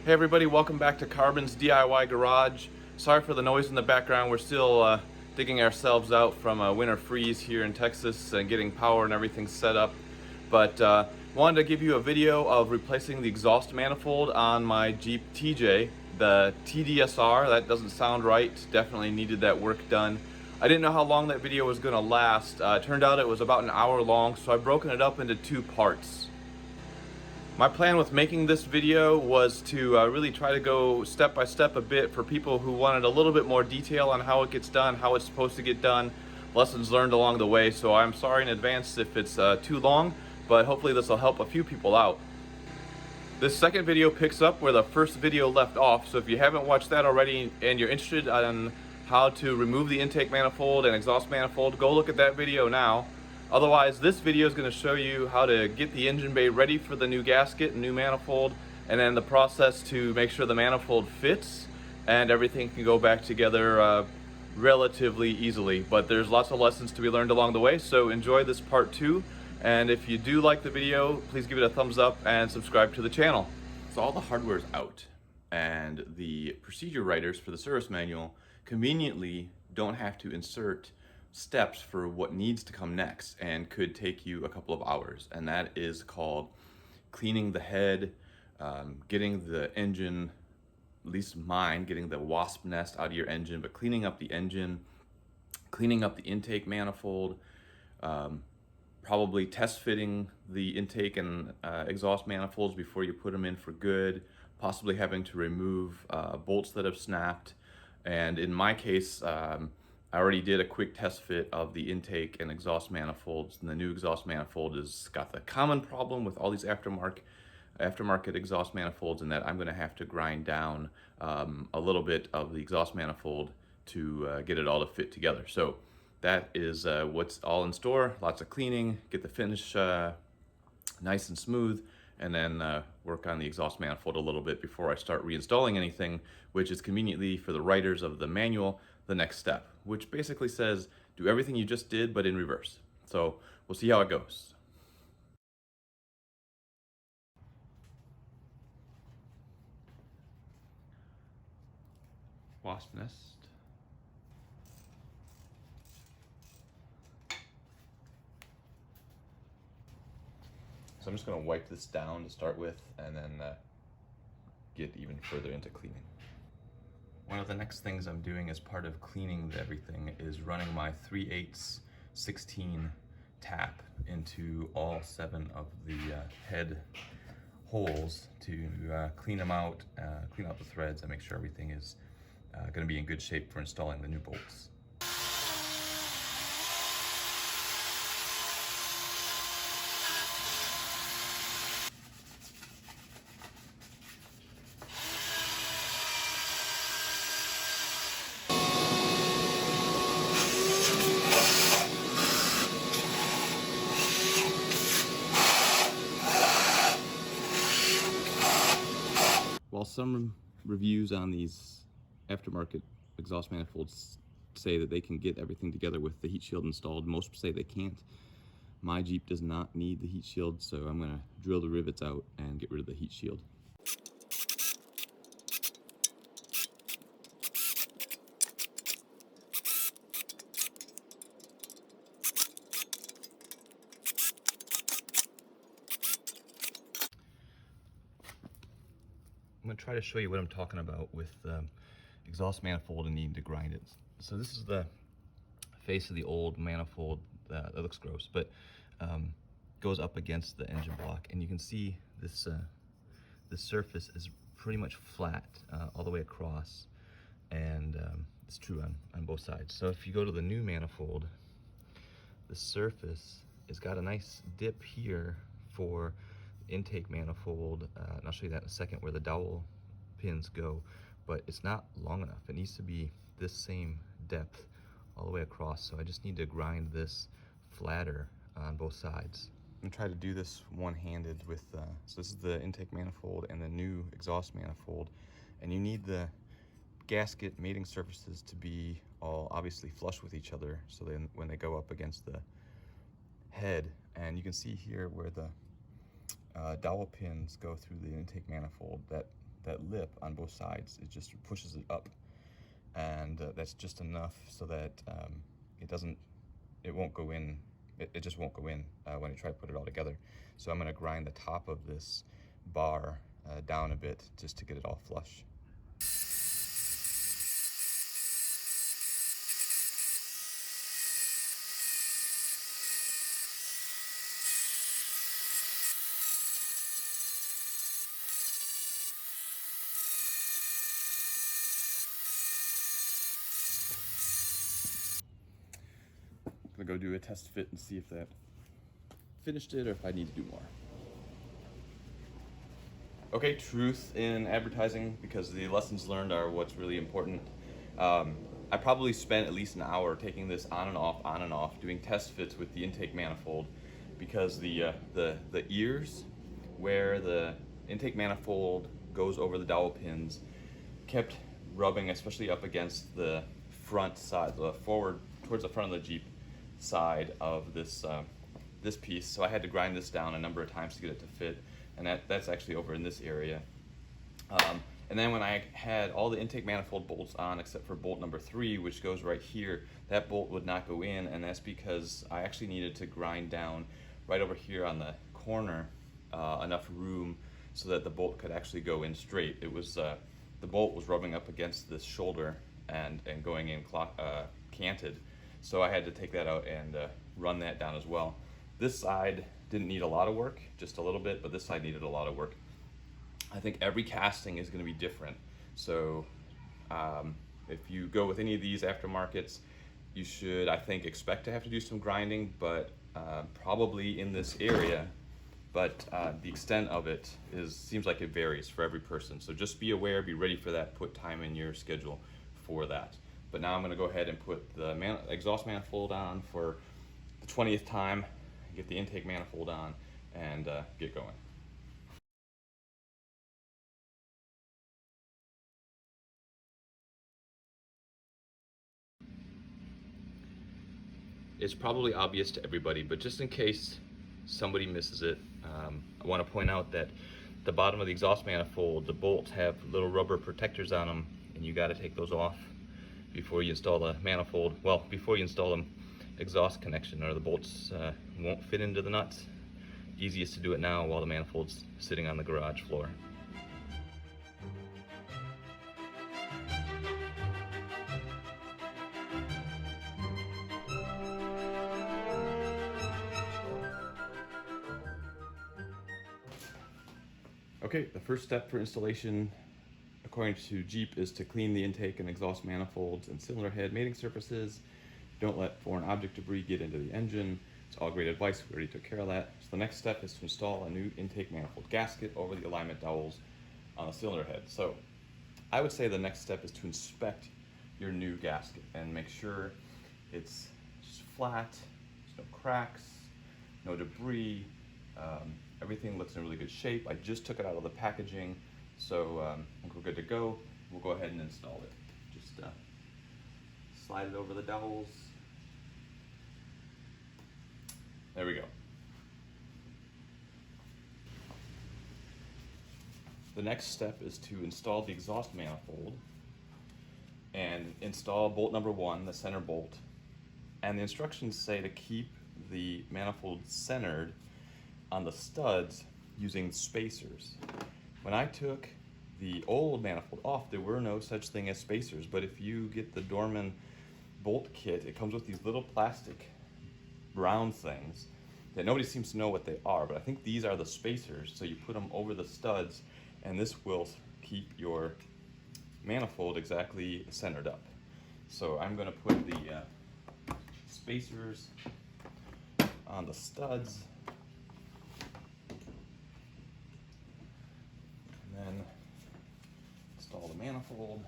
Hey everybody, welcome back to Carbon's DIY Garage. Sorry for the noise in the background. We're still digging ourselves out from a winter freeze here in Texas and getting power and everything set up. But wanted to give you a video of replacing the exhaust manifold on my Jeep TJ, the TDSR. That doesn't sound right. Definitely needed that work done. I didn't know how long that video was going to last. Turned out it was about an hour long, so I've broken it up into two parts. My plan with making this video was to really try to go step by step a bit for people who wanted a little bit more detail on how it gets done, how it's supposed to get done, lessons learned along the way. So I'm sorry in advance if it's too long, but hopefully this will help a few people out. This second video picks up where the first video left off, so if you haven't watched that already and you're interested in how to remove the intake manifold and exhaust manifold, go look at that video now. Otherwise, this video is going to show you how to get the engine bay ready for the new gasket and new manifold, and then the process to make sure the manifold fits and everything can go back together relatively easily. But there's lots of lessons to be learned along the way, so enjoy this part 2. And if you do like the video, please give it a thumbs up and subscribe to the channel. So all the hardware is out, and the procedure writers for the service manual conveniently don't have to insert steps for what needs to come next and could take you a couple of hours. And that is called cleaning the head, getting the engine, at least mine, getting the Wasp Nest out of your engine, but cleaning up the engine, cleaning up the intake manifold, probably test fitting the intake and exhaust manifolds before you put them in for good, possibly having to remove bolts that have snapped. And in my case, I already did a quick test fit of the intake and exhaust manifolds, and the new exhaust manifold has got the common problem with all these aftermarket exhaust manifolds, in that I'm going to have to grind down a little bit of the exhaust manifold to get it all to fit together. So that is what's all in store. Lots of cleaning, get the finish nice and smooth, and then work on the exhaust manifold a little bit before I start reinstalling anything, which is conveniently for the writers of the manual the next step, which basically says do everything you just did but in reverse. So we'll see how it goes. Wasp Nest. So I'm just going to wipe this down to start with, and then get even further into cleaning. One of the next things I'm doing as part of cleaning everything is running my 3/8 16 tap into all 7 of the head holes to clean them out, clean out the threads, and make sure everything is going to be in good shape for installing the new bolts. While some reviews on these aftermarket exhaust manifolds say that they can get everything together with the heat shield installed, most say they can't. My Jeep does not need the heat shield, so I'm going to drill the rivets out and get rid of the heat shield. I'm going to try to show you what I'm talking about with exhaust manifold and needing to grind it. So this is the face of the old manifold. That looks gross, but goes up against the engine block, and you can see this the surface is pretty much flat all the way across, and it's true on both sides. So if you go to the new manifold, the surface has got a nice dip here for intake manifold, and I'll show you that in a second, where the dowel pins go, but it's not long enough. It needs to be this same depth all the way across, so I just need to grind this flatter on both sides. I'm gonna try to do this one-handed with, so this is the intake manifold and the new exhaust manifold, and you need the gasket mating surfaces to be all obviously flush with each other, so then when they go up against the head, and you can see here where the dowel pins go through the intake manifold, that that lip on both sides. It just pushes it up, and that's just enough so that it won't go in. It just won't go in when you try to put it all together. So I'm going to grind the top of this bar down a bit just to get it all flush. I'm gonna go do a test fit and see if that finished it or if I need to do more. Okay, truth in advertising, because the lessons learned are what's really important. I probably spent at least an hour taking this on and off, doing test fits with the intake manifold, because the ears where the intake manifold goes over the dowel pins kept rubbing, especially up against the front side, the forward towards the front of the Jeep side of this this piece. So I had to grind this down a number of times to get it to fit, and that's actually over in this area. And then when I had all the intake manifold bolts on except for bolt number 3, which goes right here, that bolt would not go in, and that's because I actually needed to grind down right over here on the corner enough room so that the bolt could actually go in straight. It was the bolt was rubbing up against this shoulder and going in canted, so I had to take that out and run that down as well. This side didn't need a lot of work, just a little bit, but this side needed a lot of work. I think every casting is going to be different, so if you go with any of these aftermarkets, you should, I think, expect to have to do some grinding, but probably in this area, but the extent of it seems like it varies for every person. So just be aware, be ready for that, put time in your schedule for that. But now I'm going to go ahead and put the exhaust manifold on for the 20th time, get the intake manifold on, and get going. It's probably obvious to everybody, but just in case somebody misses it, I want to point out that the bottom of the exhaust manifold, the bolts have little rubber protectors on them, and you got to take those off before you install the manifold. Well, before you install them exhaust connection, or the bolts won't fit into the nuts. Easiest to do it now while the manifold's sitting on the garage floor. Okay, the first step for installation, according to Jeep, is to clean the intake and exhaust manifolds and cylinder head mating surfaces. Don't let foreign object debris get into the engine. It's all great advice, we already took care of that. So the next step is to install a new intake manifold gasket over the alignment dowels on the cylinder head. So I would say the next step is to inspect your new gasket and make sure it's just flat, there's no cracks, no debris, everything looks in really good shape. I just took it out of the packaging, so I think we're good to go. We'll go ahead and install it. Just slide it over the dowels. There we go. The next step is to install the exhaust manifold and install bolt number 1, the center bolt. And the instructions say to keep the manifold centered on the studs using spacers. When I took the old manifold off, there were no such thing as spacers, but if you get the Dorman bolt kit, it comes with these little plastic brown things that nobody seems to know what they are, but I think these are the spacers, so you put them over the studs, and this will keep your manifold exactly centered up. So I'm going to put the spacers on the studs, and then install the manifold.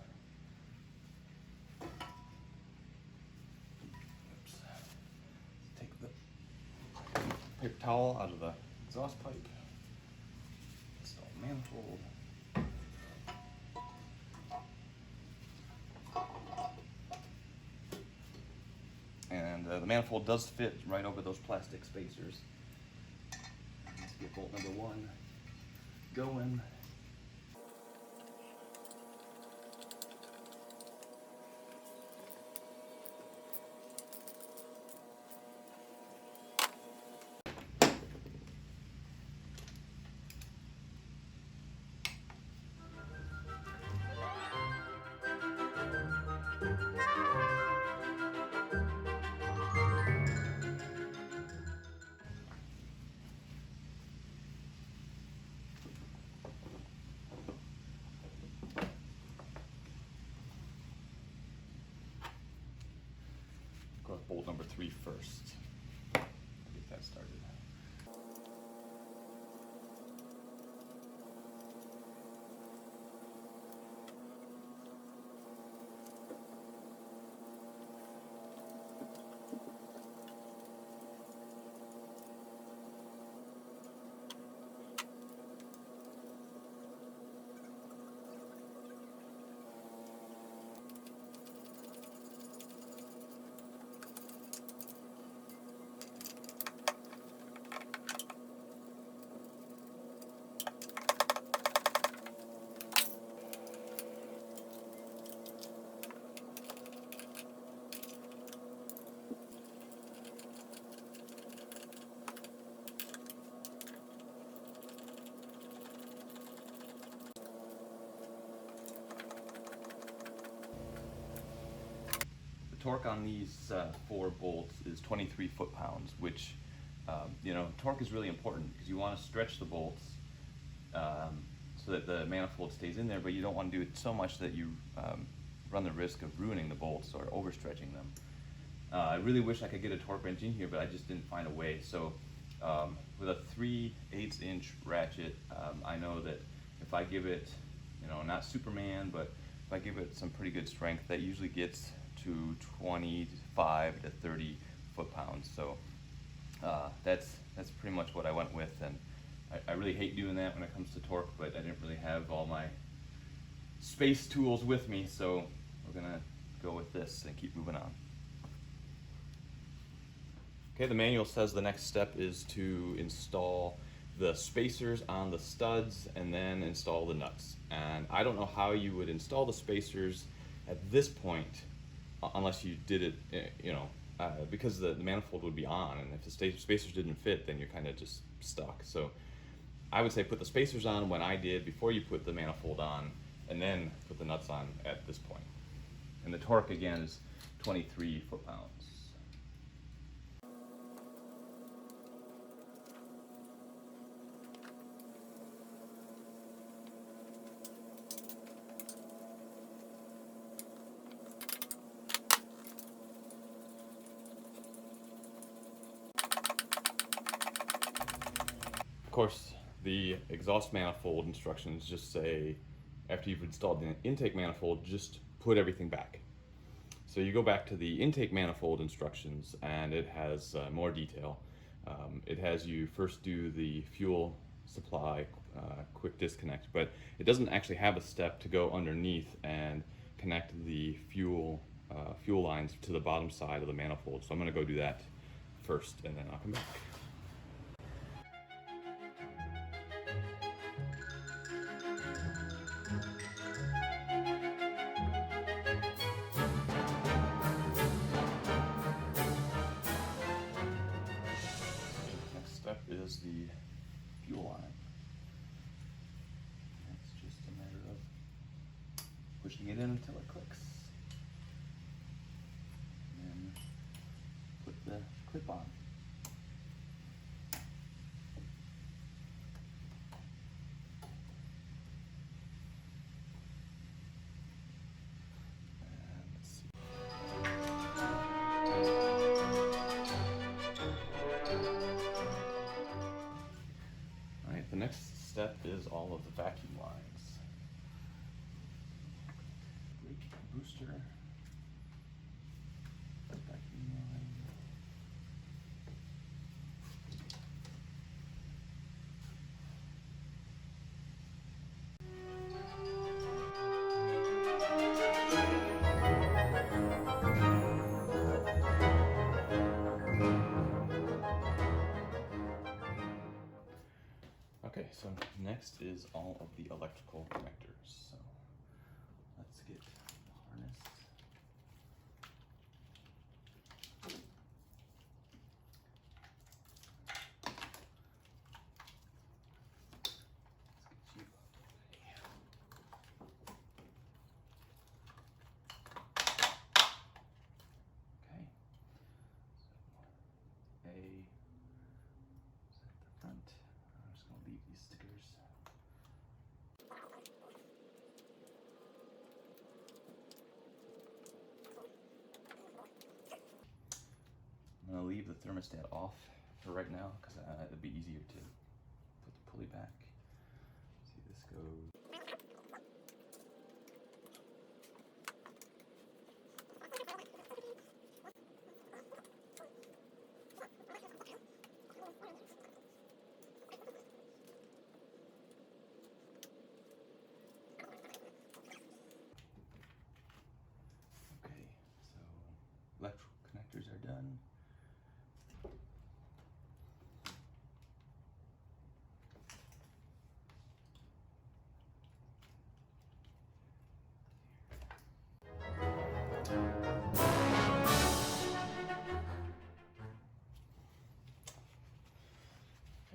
Oops. Take the paper towel out of the exhaust pipe, install the manifold. And the manifold does fit right over those plastic spacers. Let's get bolt number 1 going. bolt number 3 first. Get that started. Torque on these 4 bolts is 23 foot-pounds, which, you know, torque is really important because you want to stretch the bolts so that the manifold stays in there, but you don't want to do it so much that you run the risk of ruining the bolts or overstretching them. I really wish I could get a torque wrench in here, but I just didn't find a way. So with a 3/8" ratchet, I know that if I give it, you know, not Superman, but if I give it some pretty good strength, that usually gets to 25 to 30 foot-pounds. So that's pretty much what I went with, and I really hate doing that when it comes to torque, but I didn't really have all my space tools with me, so we're gonna go with this and keep moving on. Okay, the manual says the next step is to install the spacers on the studs and then install the nuts. And I don't know how you would install the spacers at this point unless you did it, you know, because the manifold would be on, and if the spacers didn't fit, then you're kind of just stuck. So I would say put the spacers on when I did before you put the manifold on, and then put the nuts on at this point. And the torque again is 23 foot-pounds. Of course, the exhaust manifold instructions just say, after you've installed the intake manifold, just put everything back. So you go back to the intake manifold instructions, and it has more detail. It has you first do the fuel supply quick disconnect, but it doesn't actually have a step to go underneath and connect the fuel lines to the bottom side of the manifold. So I'm going to go do that first, and then I'll come back. Is the fuel line. It's just a matter of pushing it in until it clicks. And then put the clip on. And let's see. The next step is all of the vacuum lines. Brake booster, vacuum line. Okay, so next is all of the electrical connectors. So let's get the harness. Let's get you okay. So A is at the front. I'm just going to leave these stickers. thermostat off for right now because it'd be easier to put the pulley back. See, this goes. Okay, so electrical connectors are done.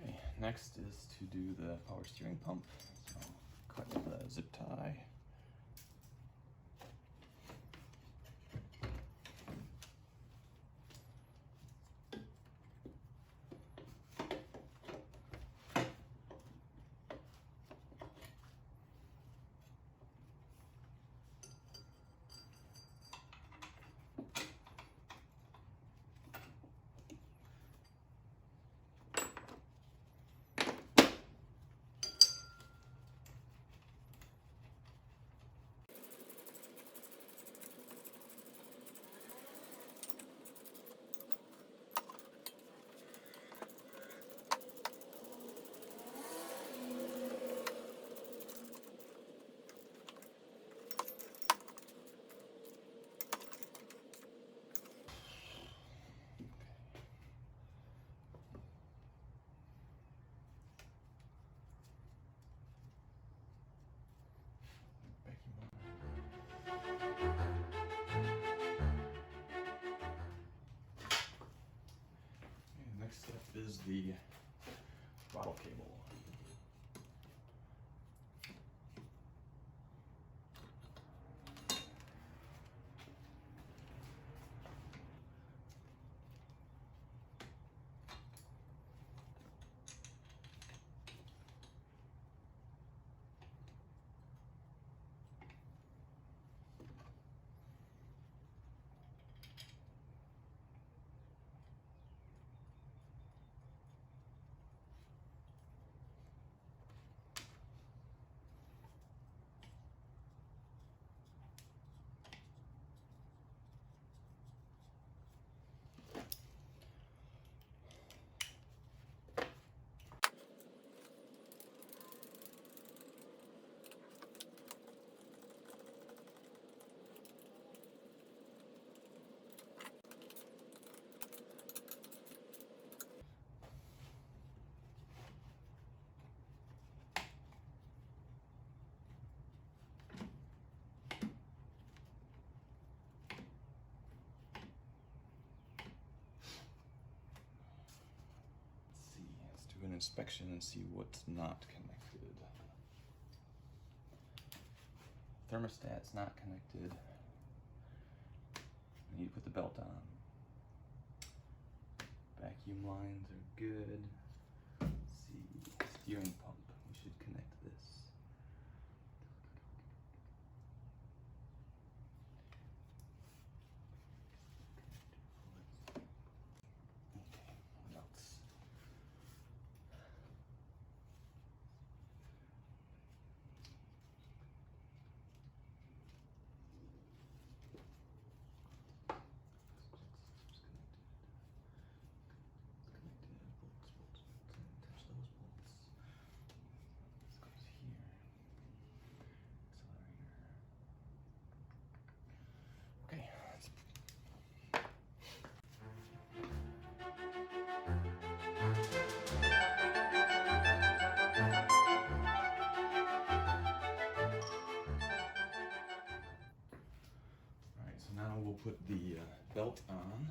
Okay, next is to do the power steering pump. So cut the zip tie. Next step is the throttle cable. Do an inspection and see what's not connected. Thermostat's not connected. I need to put the belt on. Vacuum lines are good. Let's see, steering pump. We should connect this. Okay, what else? We'll put the belt on.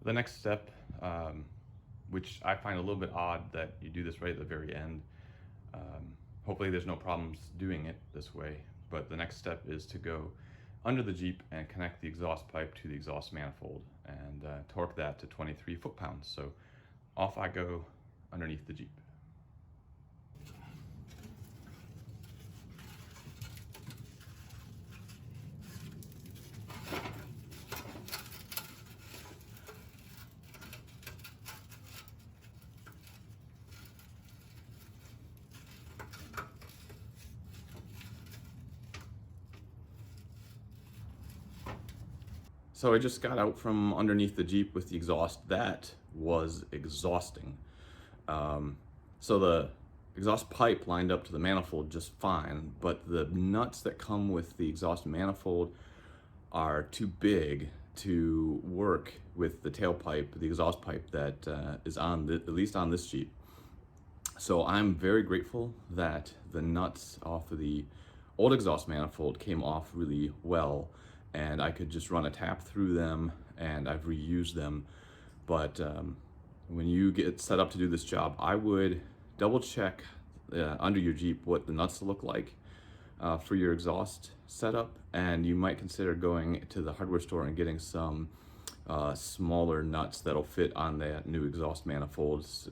The next step, which I find a little bit odd that you do this right at the very end. Hopefully there's no problems doing it this way, but the next step is to go under the Jeep and connect the exhaust pipe to the exhaust manifold and torque that to 23 foot-pounds. So off I go underneath the Jeep. So I just got out from underneath the Jeep with the exhaust. That was exhausting. So the exhaust pipe lined up to the manifold just fine, but the nuts that come with the exhaust manifold are too big to work with the tailpipe, the exhaust pipe that is on at least on this Jeep. So I'm very grateful that the nuts off of the old exhaust manifold came off really well, and I could just run a tap through them, and I've reused them. But when you get set up to do this job, I would double check under your Jeep what the nuts look like for your exhaust setup, and you might consider going to the hardware store and getting some smaller nuts that'll fit on that new exhaust manifolds,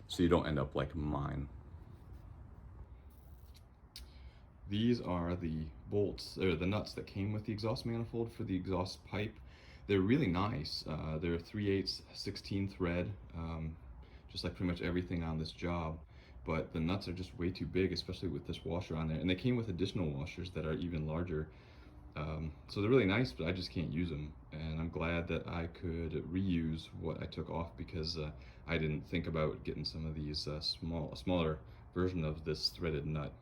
so you don't end up like mine. These are the bolts, or the nuts that came with the exhaust manifold for the exhaust pipe. They're really nice. They're 3/8 16 thread, just like pretty much everything on this job. But the nuts are just way too big, especially with this washer on there. And they came with additional washers that are even larger. So they're really nice, but I just can't use them. And I'm glad that I could reuse what I took off, because I didn't think about getting some of these smaller version of this threaded nut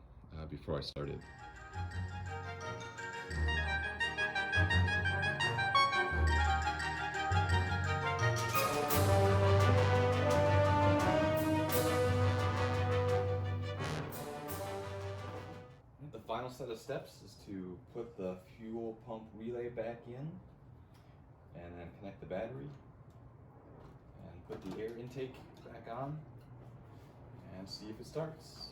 before I started. The final set of steps is to put the fuel pump relay back in, and then connect the battery, and put the air intake back on, and see if it starts.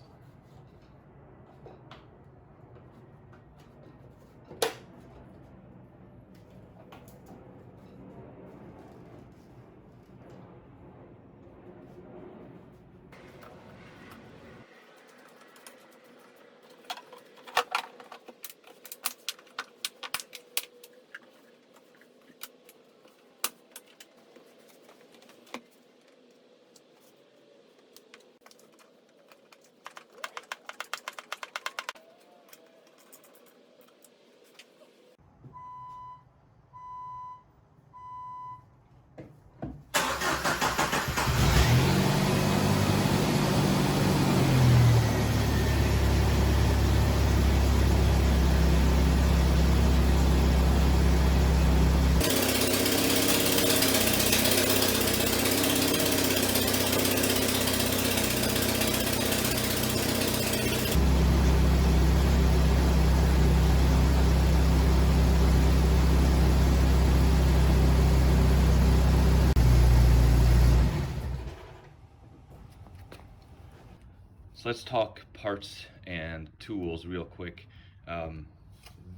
So let's talk parts and tools real quick.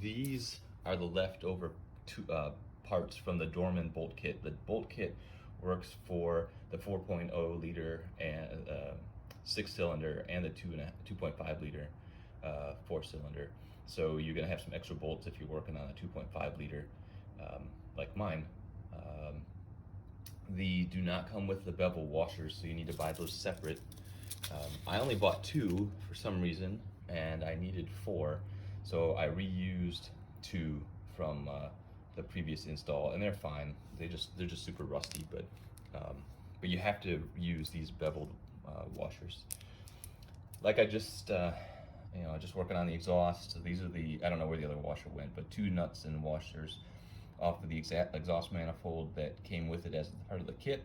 These are the leftover parts from the Dorman bolt kit. The bolt kit works for the 4.0 liter and 6-cylinder and the 2.5 liter 4-cylinder. So you're gonna have some extra bolts if you're working on a 2.5 liter like mine. They do not come with the bevel washers, so you need to buy those separate. I only bought 2 for some reason, and I needed 4, so I reused 2 from the previous install, and they're fine. They're just super rusty, but you have to use these beveled washers. Like I just just working on the exhaust. These are the, I don't know where the other washer went, but 2 nuts and washers off of the exhaust manifold that came with it as part of the kit.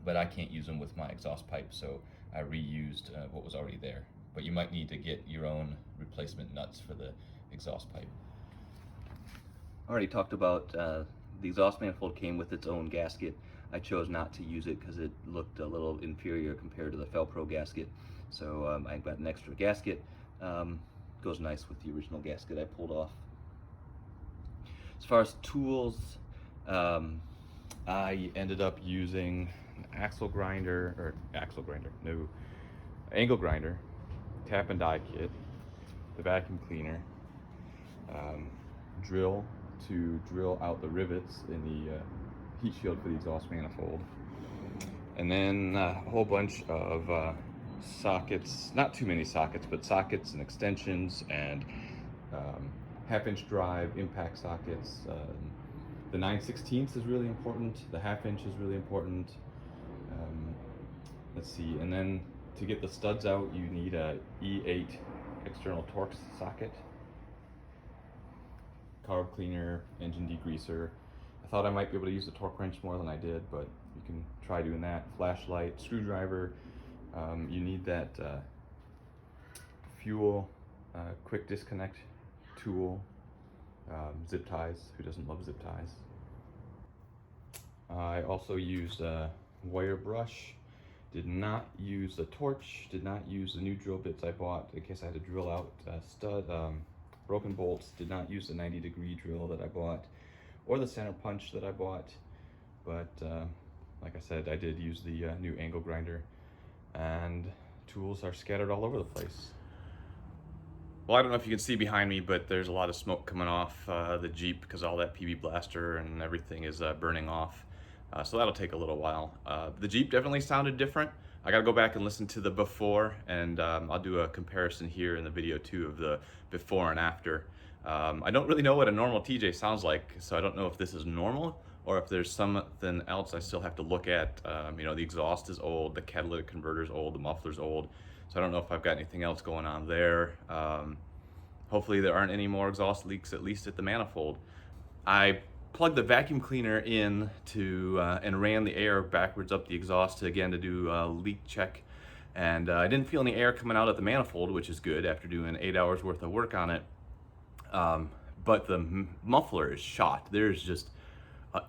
But I can't use them with my exhaust pipe, so I reused what was already there. But you might need to get your own replacement nuts for the exhaust pipe. I already talked about The exhaust manifold came with its own gasket. I chose not to use it because it looked a little inferior compared to the Felpro gasket. So I got an extra gasket. Goes nice with the original gasket I pulled off. As far as tools, I ended up using an angle grinder, tap and die kit, the vacuum cleaner, drill to drill out the rivets in the heat shield for the exhaust manifold, and then a whole bunch of sockets, not too many sockets, but sockets and extensions and half-inch drive impact sockets. The 9/16 is really important. The half-inch is really important. Let's see, and then to get the studs out, you need a E8 external Torx socket, carb cleaner, engine degreaser. I thought I might be able to use the torque wrench more than I did, but you can try doing that. Flashlight, screwdriver. You need that fuel quick disconnect tool. Zip ties. Who doesn't love zip ties? I also used a wire brush. Did not use the torch. Did not use the new drill bits I bought in case I had to drill out broken bolts. Did not use the 90-degree drill that I bought or the center punch that I bought. But like I said, I did use the new angle grinder, and tools are scattered all over the place. Well, I don't know if you can see behind me, but there's a lot of smoke coming off the Jeep because all that PB blaster and everything is burning off. So that'll take a little while. The Jeep definitely sounded different. I gotta go back and listen to the before, and I'll do a comparison here in the video too of the before and after. I don't really know what a normal TJ sounds like, so I don't know if this is normal or if there's something else I still have to look at. You know, the exhaust is old, the catalytic converter's old, the muffler's old. So I don't know if I've got anything else going on there. Hopefully there aren't any more exhaust leaks, at least at the manifold. I plugged the vacuum cleaner in to and ran the air backwards up the exhaust to do a leak check. And I didn't feel any air coming out at the manifold, which is good after doing 8 hours worth of work on it. But the muffler is shot. There's just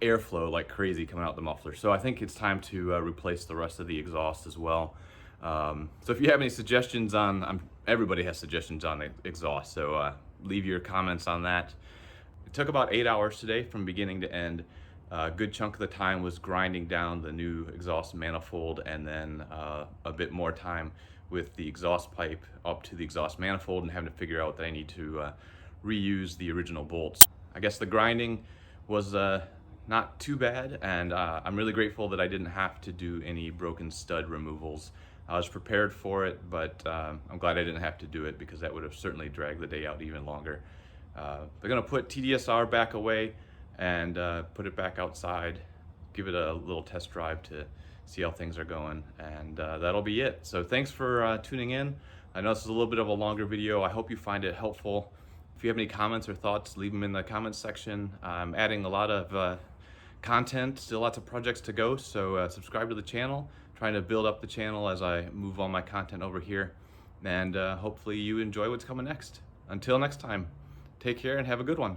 airflow like crazy coming out the muffler. So I think it's time to replace the rest of the exhaust as well. So if you have any suggestions on, everybody has suggestions on the exhaust, so leave your comments on that. It took about 8 hours today from beginning to end. A good chunk of the time was grinding down the new exhaust manifold, and then a bit more time with the exhaust pipe up to the exhaust manifold and having to figure out that I need to reuse the original bolts. I guess the grinding was not too bad, and I'm really grateful that I didn't have to do any broken stud removals. I was prepared for it, but I'm glad I didn't have to do it because that would have certainly dragged the day out even longer. They're gonna put TDSR back away and put it back outside, give it a little test drive to see how things are going, and that'll be it. So thanks for tuning in. I know this is a little bit of a longer video. I hope you find it helpful. If you have any comments or thoughts, leave them in the comments section. I'm adding a lot of content, still lots of projects to go, so subscribe to the channel. Trying to build up the channel as I move all my content over here, and hopefully you enjoy what's coming next. Until next time, take care and have a good one.